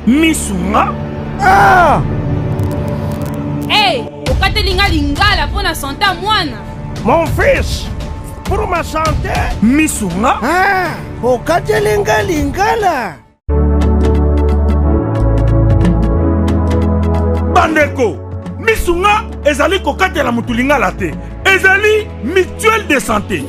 Misunga. Ah! Hey, okatelinga lingala pona santa mwana. Mon fils, pour ma santé. Misunga. Ah! Okatelinga lingala. Bandeko, Misunga ezali kokatela mutu lingala te. Ezali mutuelle de santé.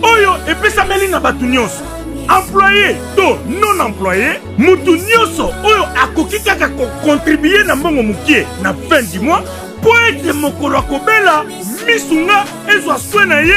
Oyo epesameli na batu nyonso. Employé to non employé, mutu nyonso oyo akoki kaka contribuer na mbongo mukie na fin du mois po ete mokolo akobela Misunga ezwa soin na ye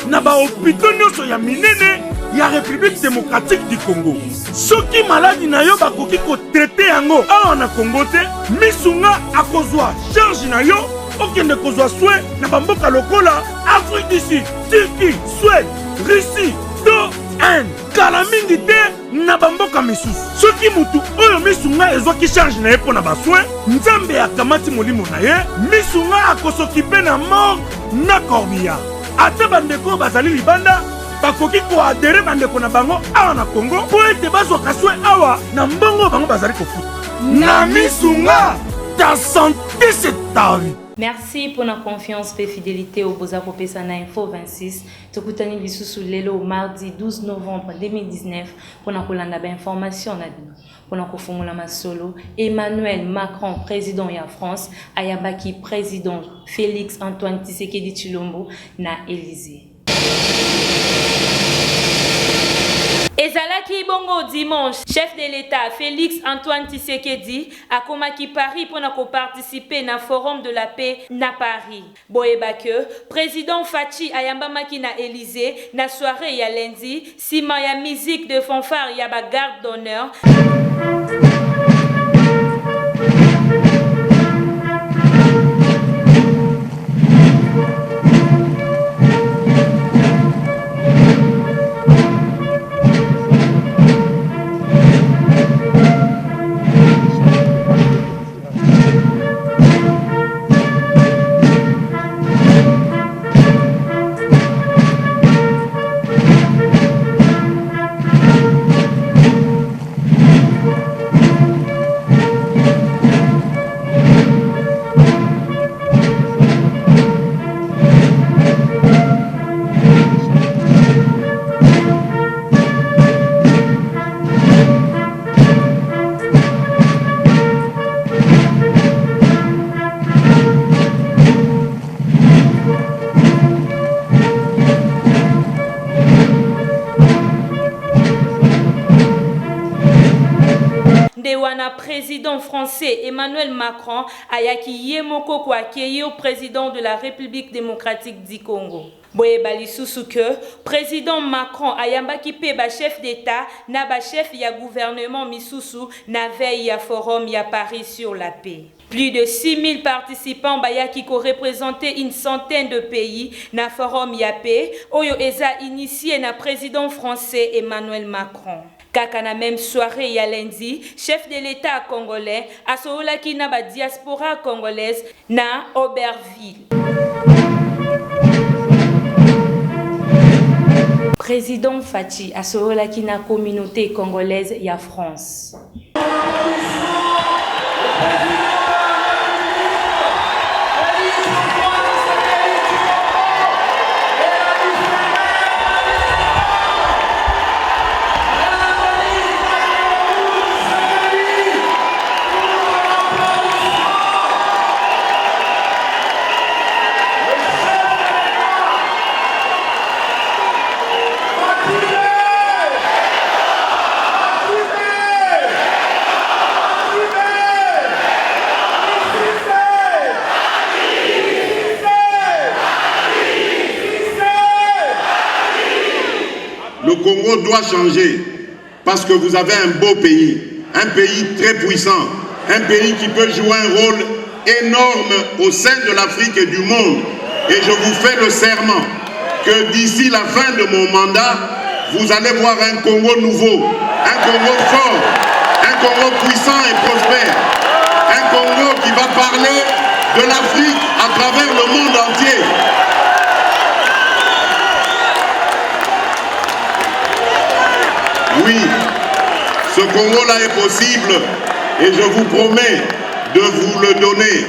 na ba hôpitaux nyonso ya minene ya République démocratique du Congo. Soki maladi na yo bakoki ko traiter yango awa na Congo te, Misunga akozwa charge na yo okende kozwa soin na bamboka lokola Afrique du Sud, Turquie, Suède, Russie, to Inde. Kala mingi te na bamboka misusu. Soki mutu oyo Misunga ezwaki charge na ye pona basoin, Nzambe akamati molimo na ye, Misunga akosokipe na mort na corbillard. Ate bandeko bazali libanda bakoki koadere bandeko na bango awa na Congo po ete bazwaka soin awa na mbongo bango bazali kofuta. Na Misunga, ta santé c'est ta vie. Merci pour la confiance et fidélité au Bozako Pesana Info 26. Tokutani Lisusu Lelo mardi 12 novembre 2019 pour la kolanda ba information na bino. Pour la kofungula masolo Emmanuel Macron président ya France, ayabaki président Félix Antoine Tshisekedi Tshilombo na Élysée. Ezalaki bongo dimanche, chef de l'État Félix Antoine Tshisekedi a komaki Paris pour participer na forum de la paix na Paris. Boyebake, président Fachi ayambamaki na Élysée na soirée ya lundi, sima ya musique de fanfare ya ba garde d'honneur. Président français Emmanuel Macron ayaki yemoko kwa keyo président de la République démocratique du Congo. Boyebali susu que président Macron ayambaki pe ba chef d'état na ba chef ya gouvernement misusu na veille ya forum ya Paris sur la paix. Plus de 6000 participants bayaki ko représenter une centaine de pays na forum ya paix oyo eza initié na président français Emmanuel Macron. Kaka na même soirée ya lundi, chef de l'État congolais a soolaki na ba diaspora congolaise na Aubervilliers. Président Fachi a soolaki na communauté congolaise ya France. Le Congo doit changer parce que vous avez un beau pays, un pays très puissant, un pays qui peut jouer un rôle énorme au sein de l'Afrique et du monde. Et je vous fais le serment que d'ici la fin de mon mandat, vous allez voir un Congo nouveau, un Congo fort, un Congo puissant et prospère, un Congo qui va parler de l'Afrique à travers le monde entier. Oui, ce Congo-là est possible Et je vous promets de vous le donner.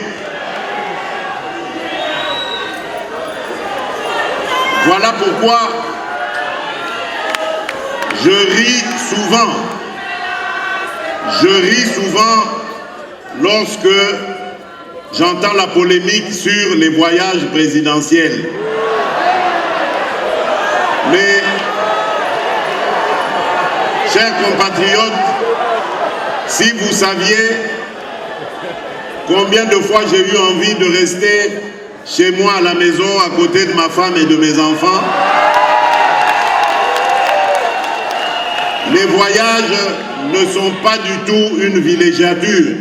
Voilà pourquoi je ris souvent. Je ris souvent lorsque j'entends la polémique sur les voyages présidentiels. Mais, chers compatriotes, si vous saviez combien de fois j'ai eu envie de rester chez moi à la maison, à côté de ma femme et de mes enfants, les voyages ne sont pas du tout une villégiature.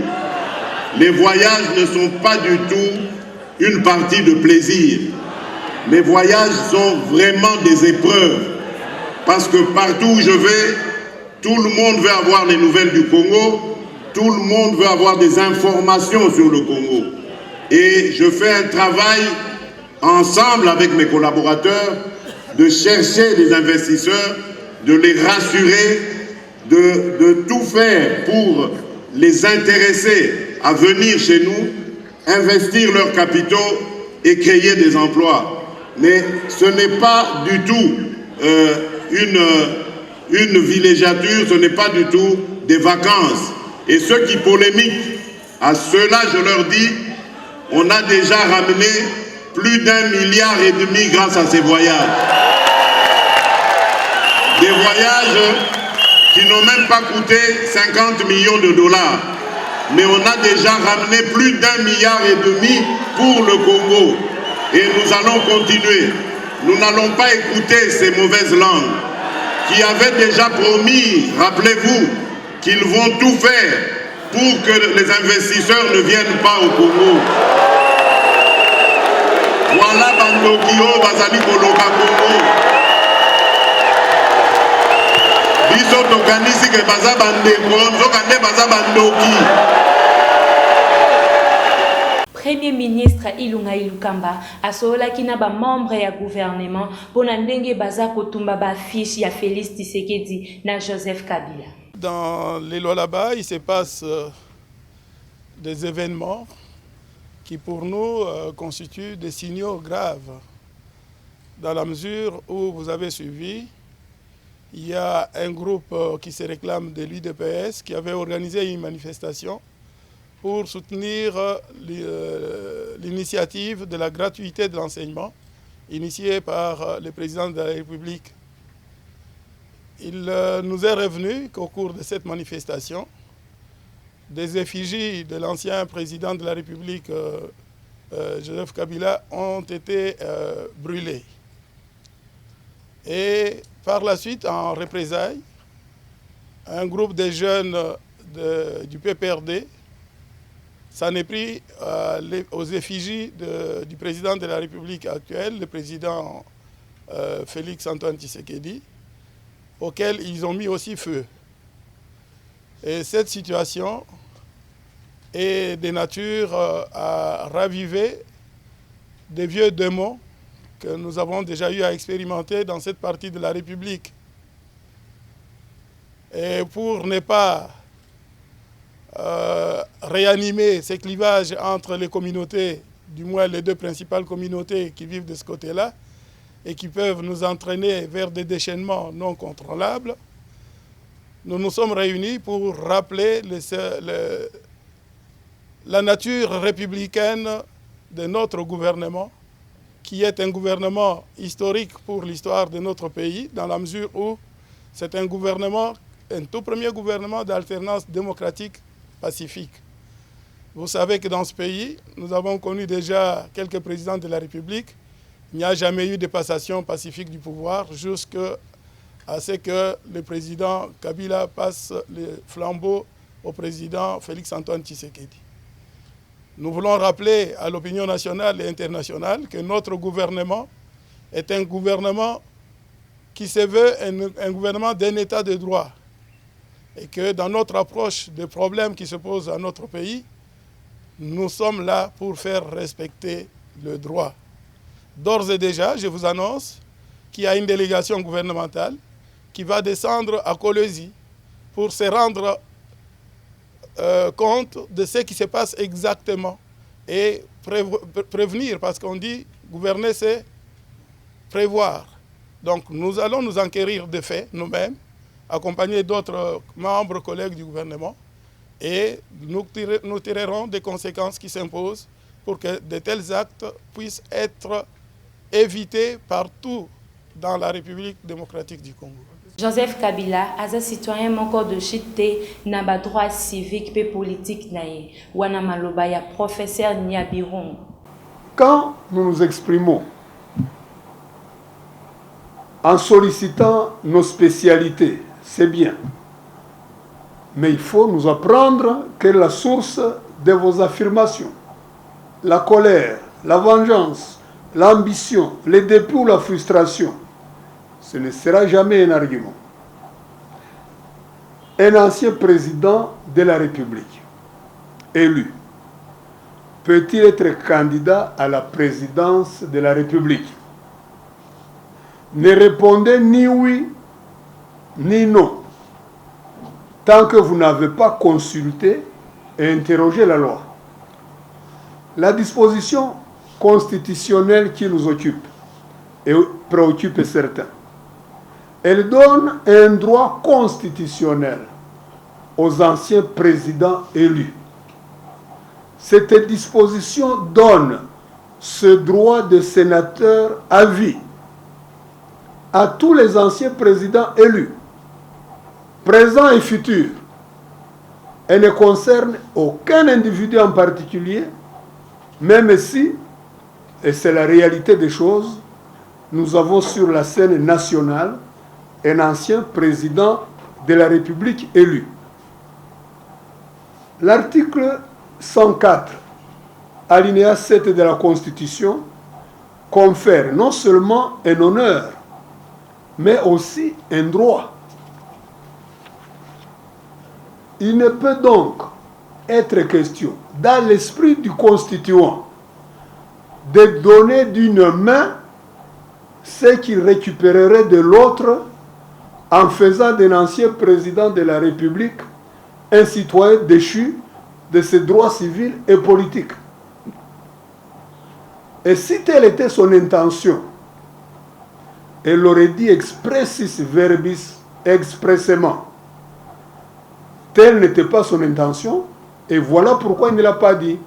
Les voyages ne sont pas du tout une partie de plaisir. Les voyages sont vraiment des épreuves. Parce que partout où je vais, tout le monde veut avoir les nouvelles du Congo. Tout le monde veut avoir des informations sur le Congo. Et je fais un travail ensemble avec mes collaborateurs de chercher des investisseurs, de les rassurer, de tout faire pour les intéresser à venir chez nous, investir leurs capitaux et créer des emplois. Mais ce n'est pas du tout une villégiature, ce n'est pas du tout des vacances. Et ceux qui polémiquent, à ceux-là je leur dis, on a déjà ramené plus d'1,5 milliard grâce à ces voyages. Des voyages qui n'ont même pas coûté 50 millions de dollars. Mais on a déjà ramené plus d'1,5 milliard pour le Congo. Et nous allons continuer. Nous n'allons pas écouter ces mauvaises langues qui avaient déjà promis, rappelez-vous, qu'ils vont tout faire pour que les investisseurs ne viennent pas au Congo. Voilà Bandokio Bazali Koloka Congo. Biso tokanisi ke baza bandeko, nzokande baza bandoki. Premier ministre Ilunga Ilukamba asolaki na ba membre ya gouvernement pona ndenge baza kotumba ba fiche ya Félix Tshisekedi na Joseph Kabila. Dans les Lualaba, il se passe des événements qui pour nous constituent des signaux graves. Dans la mesure où vous avez suivi, il y a un groupe qui se réclame de l'UDPS qui avait organisé une manifestation pour soutenir l'initiative de la gratuité de l'enseignement initiée par le président de la République. Il nous est revenu qu'au cours de cette manifestation, des effigies de l'ancien président de la République, Joseph Kabila, ont été brûlées. Et par la suite, en représailles, un groupe de jeunes du PPRD s'en est pris aux effigies du président de la République actuelle, le président Félix Antoine Tshisekedi, auquel ils ont mis aussi feu. Et cette situation est de nature à raviver des vieux démons que nous avons déjà eu à expérimenter dans cette partie de la République. Et pour ne pas réanimer ces clivages entre les communautés, du moins les deux principales communautés qui vivent de ce côté-là, et qui peuvent nous entraîner vers des déchaînements non contrôlables, nous nous sommes réunis pour rappeler la nature républicaine de notre gouvernement, qui est un gouvernement historique pour l'histoire de notre pays, dans la mesure où c'est un gouvernement, un tout premier gouvernement d'alternance démocratique pacifique. Vous savez que dans ce pays, nous avons connu déjà quelques présidents de la République. Il n'y a jamais eu de passation pacifique du pouvoir jusqu'à ce que le président Kabila passe le flambeau au président Félix Antoine Tshisekedi. Nous voulons rappeler à l'opinion nationale et internationale que notre gouvernement est un gouvernement qui se veut un gouvernement d'un état de droit et que dans notre approche des problèmes qui se posent à notre pays, nous sommes là pour faire respecter le droit. D'ores et déjà, je vous annonce qu'il y a une délégation gouvernementale qui va descendre à Kolwezi pour se rendre compte de ce qui se passe exactement et prévenir, parce qu'on dit gouverner c'est prévoir. Donc nous allons nous enquérir des faits nous-mêmes, accompagnés d'autres membres, collègues du gouvernement, et nous tirerons des conséquences qui s'imposent pour que de tels actes puissent être évités partout dans la République démocratique du Congo. Joseph Kabila, as citoyen moko de chité na ba droit civique et politique nae, wana maloba ya professeur Niabiron. Quand nous nous exprimons en sollicitant nos spécialités, c'est bien. Mais il faut nous apprendre quelle est la source de vos affirmations. La colère, la vengeance, l'ambition, le dépit ou la frustration, ce ne sera jamais un argument. Un ancien président de la République, élu, peut-il être candidat à la présidence de la République? Ne répondez ni oui, ni non, tant que vous n'avez pas consulté et interrogé la loi. La disposition constitutionnelle qui nous occupe et préoccupe certains, elle donne un droit constitutionnel aux anciens présidents élus. Cette disposition donne ce droit de sénateur à vie à tous les anciens présidents élus, présents et futurs. Elle ne concerne aucun individu en particulier, même si, et c'est la réalité des choses, nous avons sur la scène nationale un ancien président de la République élu. L'article 104, alinéa 7 de la Constitution, confère non seulement un honneur, mais aussi un droit. Il ne peut donc être question, dans l'esprit du constituant, de donner d'une main ce qu'il récupérerait de l'autre en faisant d'un ancien président de la République un citoyen déchu de ses droits civils et politiques. Et si telle était son intention, elle l'aurait dit expressis verbis, expressément. Telle n'était pas son intention, et voilà pourquoi il ne l'a pas dit.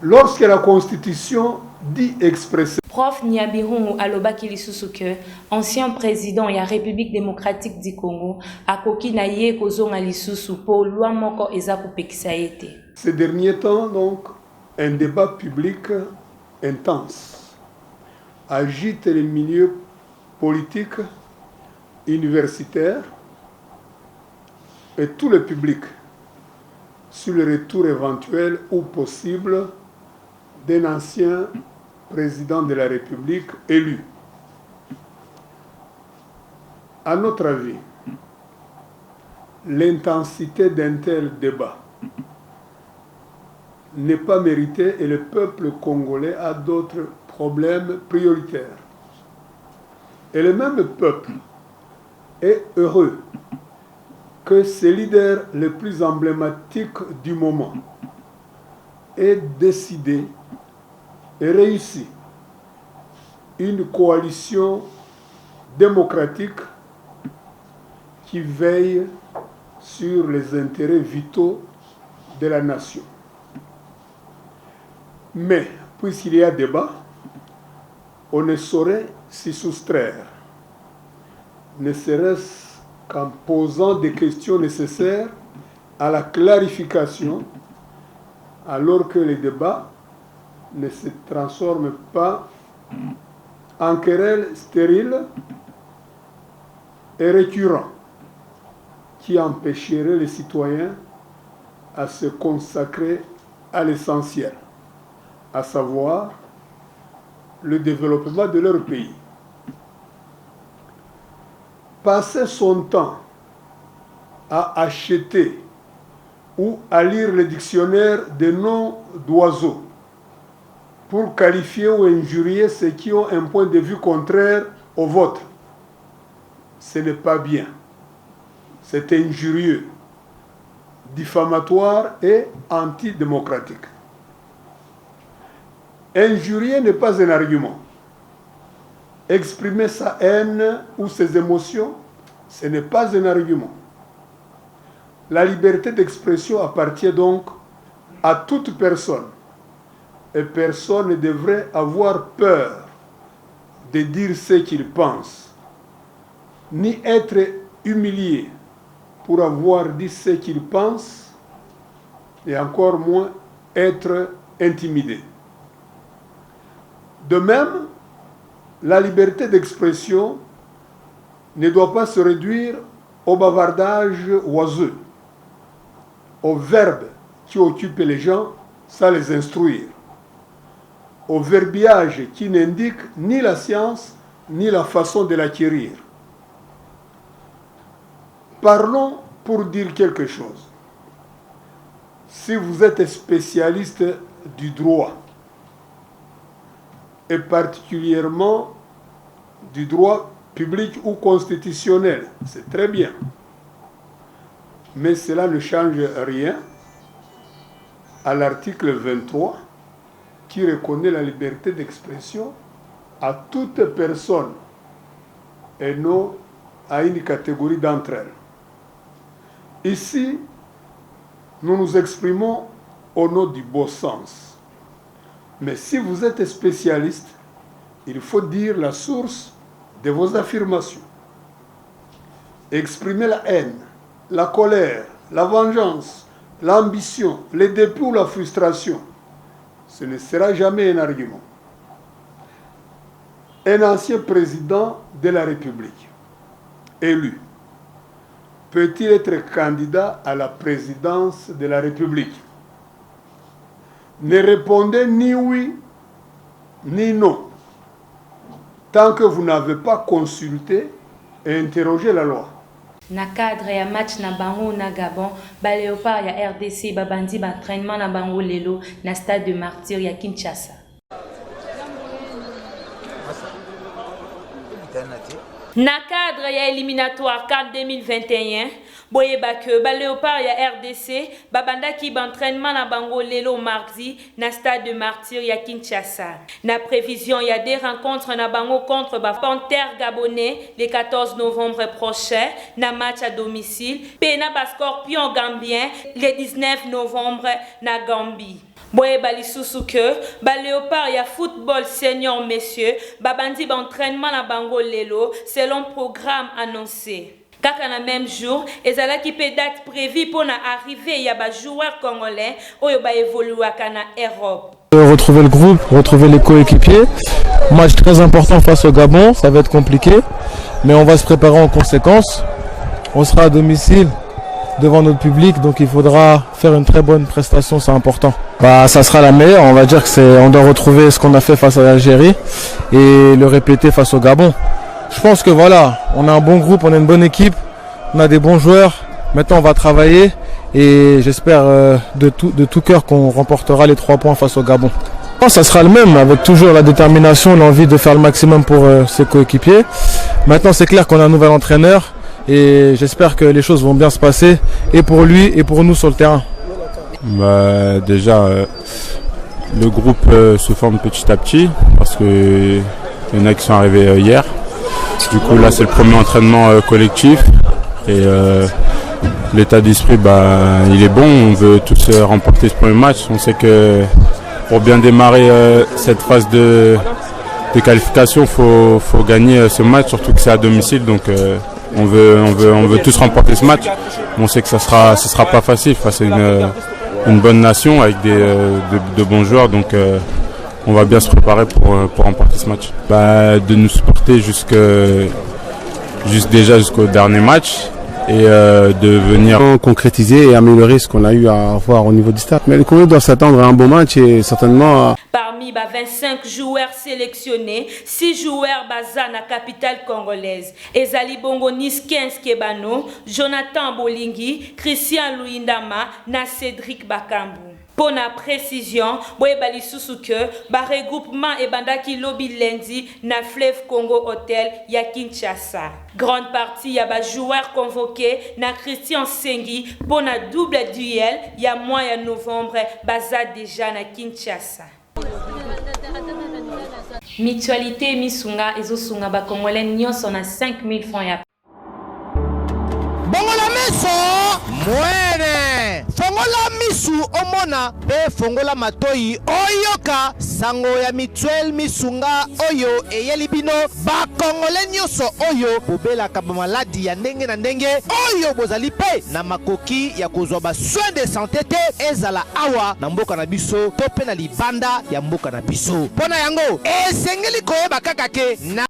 Lorsque la Constitution dit expressément, Prof Niabiron alobaki lisusu que ancien président ya République démocratique du Congo akoki na ye kozonga lisusu po loi moko eza kopekisa ete. Ces derniers temps, donc, un débat public intense agite les milieux politiques, universitaires et tout le public sur le retour éventuel ou possible d'un ancien président de la République élu. À notre avis, l'intensité d'un tel débat n'est pas méritée et le peuple congolais a d'autres problèmes prioritaires. Et le même peuple est heureux que ses leaders les plus emblématiques du moment aient décidé et réussi une coalition démocratique qui veille sur les intérêts vitaux de la nation. Mais, puisqu'il y a débat, on ne saurait s'y soustraire, ne serait-ce qu'en posant des questions nécessaires à la clarification, alors que les débats ne se transforment pas en querelles stériles et récurrents qui empêcheraient les citoyens à se consacrer à l'essentiel, à savoir le développement de leur pays. Passer son temps à acheter ou à lire le dictionnaire des noms d'oiseaux pour qualifier ou injurier ceux qui ont un point de vue contraire au vôtre, ce n'est pas bien. C'est injurieux. diffamatoire et antidémocratique. Injurier n'est pas un argument. Exprimer sa haine ou ses émotions, ce n'est pas un argument. La liberté d'expression appartient donc à toute personne. Et personne ne devrait avoir peur de dire ce qu'il pense, ni être humilié pour avoir dit ce qu'il pense, et encore moins être intimidé. De même, la liberté d'expression ne doit pas se réduire au bavardage oiseux, aux verbes qui occupent les gens sans les instruire, au verbiage qui n'indique ni la science ni la façon de l'acquérir. Parlons pour dire quelque chose. Si vous êtes spécialiste du droit, et particulièrement du droit public ou constitutionnel, c'est très bien. Mais cela ne change rien à l'article 23 qui reconnaît la liberté d'expression à toute personne et non à une catégorie d'entre elles. Ici, nous nous exprimons au nom du bon sens. Mais si vous êtes spécialiste, il faut dire la source de vos affirmations. Exprimer la haine, la colère, la vengeance, l'ambition, le dépit ou la frustration, ce ne sera jamais un argument. Un ancien président de la République, élu, peut-il être candidat à la présidence de la République? Ne répondez ni oui, ni non, tant que vous n'avez pas consulté et interrogé la loi. Na cadre ya match na bango na Gabon, ba Léopard ya RDC babandi ba entraînement na bango lelo na stade de Martyr ya Kinshasa. Na cadre ya éliminatoire CAN 2021, boyeba que ba Léopard ya RDC babandaki ba entraînement na bango lelo mardi na stade de Martyr ya Kinshasa. Na prévision ya des rencontres na bango contre ba Panthère gabonais le 14 novembre prochain na match à domicile, pe na ba Scorpion gambien le 19 novembre na Gambie. Boyeba lisusu que ba Léopard ya football senior messieurs babandi ba entraînement na bango lelo selon programme annoncé. Kaka na même jour, ezalaki pe date prévue pour na arrivée ya ba joueurs congolais oyo ba évoluaka na Europe. Retrouver le groupe, retrouver les coéquipiers. Match très important face au Gabon, ça va être compliqué, mais on va se préparer en conséquence. On sera à domicile devant notre public, donc il faudra faire une très bonne prestation, c'est important. Ça sera la meilleure, on va dire que on doit retrouver ce qu'on a fait face à l'Algérie et le répéter face au Gabon. Je pense que voilà, on a un bon groupe, on a une bonne équipe, on a des bons joueurs. Maintenant on va travailler et j'espère de tout cœur qu'on remportera les 3 points face au Gabon. Ça sera le même, avec toujours la détermination, l'envie de faire le maximum pour ses coéquipiers. Maintenant c'est clair qu'on a un nouvel entraîneur et j'espère que les choses vont bien se passer et pour lui et pour nous sur le terrain. Déjà, le groupe se forme petit à petit parce qu'il y en a qui sont arrivés hier. Du coup là c'est le premier entraînement collectif et l'état d'esprit il est bon, on veut tous remporter ce premier match. On sait que pour bien démarrer cette phase de qualification, il faut gagner ce match, surtout que c'est à domicile, donc on veut tous remporter ce match. On sait que ça sera pas facile face à une bonne nation avec de bons joueurs, donc on va bien se préparer pour remporter ce match. De nous supporter jusqu'au dernier match et de venir concrétiser et améliorer ce qu'on a eu à voir au niveau du stade. Mais le Congo doit s'attendre à un bon match et certainement... Parmi 25 joueurs sélectionnés, 6 joueurs basés na capitale congolaise. Ezali Bongo Niskens Kebano, Jonathan Bolingi, Christian Luindama, na Cédric Bakambu. Pour la précision, boyeba lisusu que ba regroupement et bandaki lobby lundi na Fleuve Congo Hotel ya Kinshasa. Grande partie ya ba joueurs convoqués na Christian Sengi pour na double duel ya mois ya novembre baza déjà na Kinshasa. Mutualité Misunga ezosunga ba Congolais nyonso na 5000 francs ya. Bongola meso mwene fongola misu omona pe fongola matoi oyoka sango ya Mutuelle Misunga oyo eyelibino ba Congolais nyonso oyo bobela ka maladi ya ndenge na ndenge oyo bozali pe na makoki ya kozwa ba soins de santé te ezala awa na mboka na biso to pe na libanda ya mboka na biso pona yango esengeli koyeba kaka ke na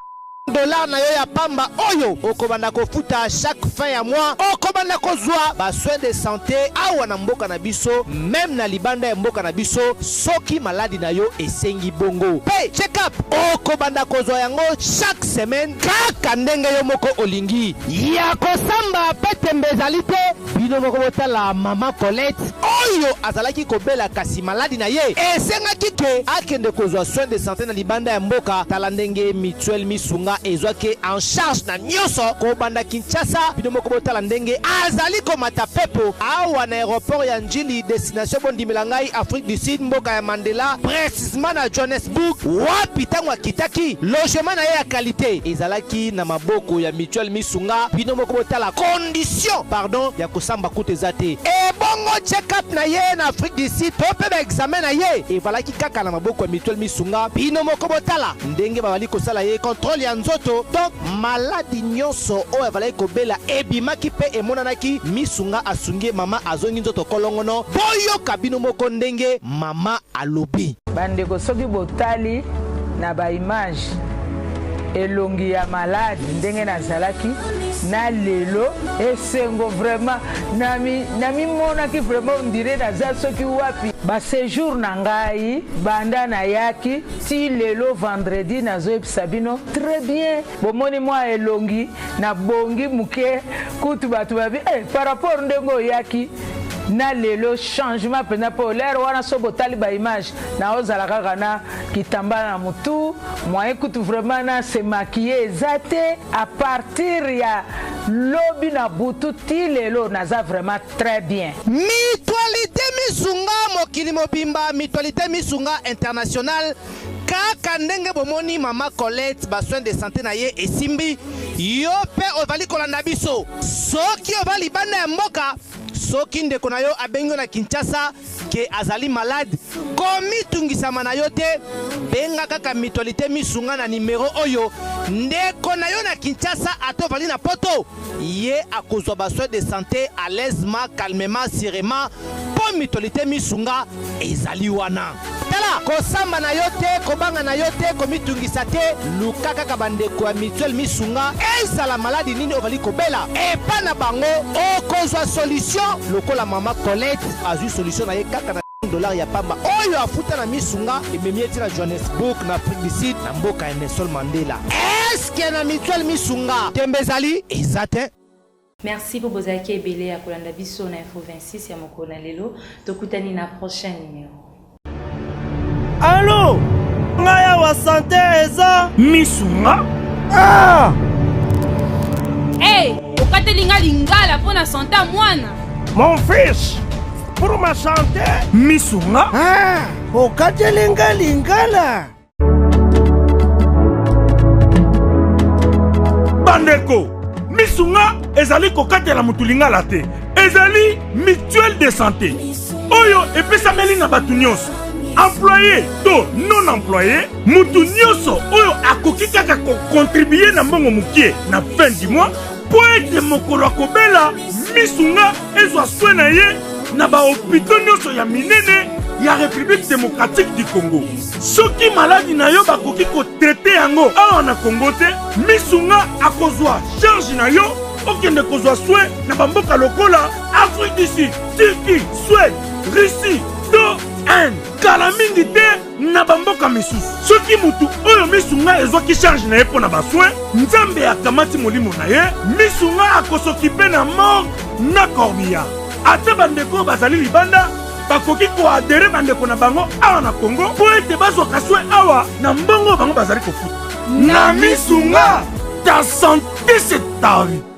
dollar na yo ya pamba oyo okobanda kofuta chaque fin ya mois okobanda kozwa ba soins de santé awa na mboka na biso même na libanda ya mboka na biso soki maladi na yo esengi bongo pe check up okobanda kozwa yango chaque semaine kaka ndenge yo moko olingi ya kosamba pe tembezali te bino moko botala mama Colette oyo azalaki kobela kasi maladi na ye esengaki ke akende kozwa soins de santé na libanda ya mboka tala ndenge Mutuelle Misunga ezwake en charge na nyonso ko banda Kinshasa bino moko botala ndenge azali komata pepo awa na aéroport ya Njili destination bondimela ngai Afrique du Sud mboka ya Mandela précisément na Johannesburg wapi tango akitaki logement na ye ya qualité ezalaki na maboko ya Mutuelle Misunga bino moko botala condition pardon ya kosamba kuta te e bongo check up na ye na Afrique du Sud to pe ba examen na ye e valaki kaka na maboko ya Mutuelle Misunga bino moko botala ndenge babali kosala ye contrôle ya nzoto donc maladi nyonso oyo avalaki kobela ebimaki pe emonanaki Misunga asungi mama azongi nzoto kolongono boyoka bino moko ndenge mama alobi bandeko soki botali na ba image elongi ya malade ndenge nazalaki na lelo esengo vraiment nami monaki vraiment ondire naza soki wapi ba séjour na ngai banda na yaki ti lelo vendredi nazoyebisa bino très bien bomoni mwa elongi na bongi muke kutu bato babi par rapport ndenge oyaki na lelo changement pena po l'air wana so botali ba image na ozala kaka na kitambala na mutu moyen kutu vraiment na se maquiller ezate à partir ya lobi na butu ti lelo naza vraiment très bien. Mutualité Misunga mokili mobimba Mutualité Misunga international kaka ndenge bomoni mama Colette ba soins de santé na ye esimbi yo pe ovali kolanda biso soki ovali bana ya mboka soki ndeko na yo abengo na Kinshasa ke azali malade komitungisama na yo te benga kaka Mutualité Misunga na numero oyo ndeko na yo na Kinshasa atovali na poto ye akozwa ba soins de santé à l'aisement calmement sereinement po Mutualité Misunga ezali wana tala kosamba na yo te kobanga na yo te komitungisa te luka kaka bandeko ya Mutuelle Misunga ezala maladi nini ovali kobela epa na bango okozwa solution lokola mama Colette azwi solution na ye kaka na $1 ya pamba oyo afuta na Misunga ememi eti na Johannesburg na Afrique du Sud na mboka ya Nelson Mandela eske na Mutuelle Misunga tembezali ezate. Merci pour bozaki ebele ya kolanda biso na Info 26 ya mokolo na lelo tokutani na prochain numéro. Allô ngaya wa santé eza Misunga ah Hey, okatelinga lingala pona santé mwana. mon fils pour ma santé Misunga ah okatelinga lingala bandeko Misunga ezali kokatela mutu lingala te ezali mutuelle de santé oyo epesameli na batu nyonso employé to non employé mutu nyonso oyo akoki kaka kocontribuer na mbongo mukie na fin du mois po ete mokolo akobela Misunga ezwa soin na ye na bahopitau nyonso ya minene ya République démocratique du Congo. Soki maladi na yo bakoki kotraite yango awa na Congo te Misunga akozwa charge na yo okende kozwa soin na bamboka lokola Afrique du Sud, Turquie, Suède, Russie, to Inde kala mingi te na bamboka misusu. Soki mutu oyo Misunga ezwaki charge na ye mpo na basoin nzambe akamati molimo na ye Misunga akosokipe na mort na corbillard ate bandeko bazali libanda bakoki koadere bandeko na bango awa na Congo po ete bazwa kaswe awa na mbongo bango bazali kofuta. Na misunga, ta santé c'est ta vie.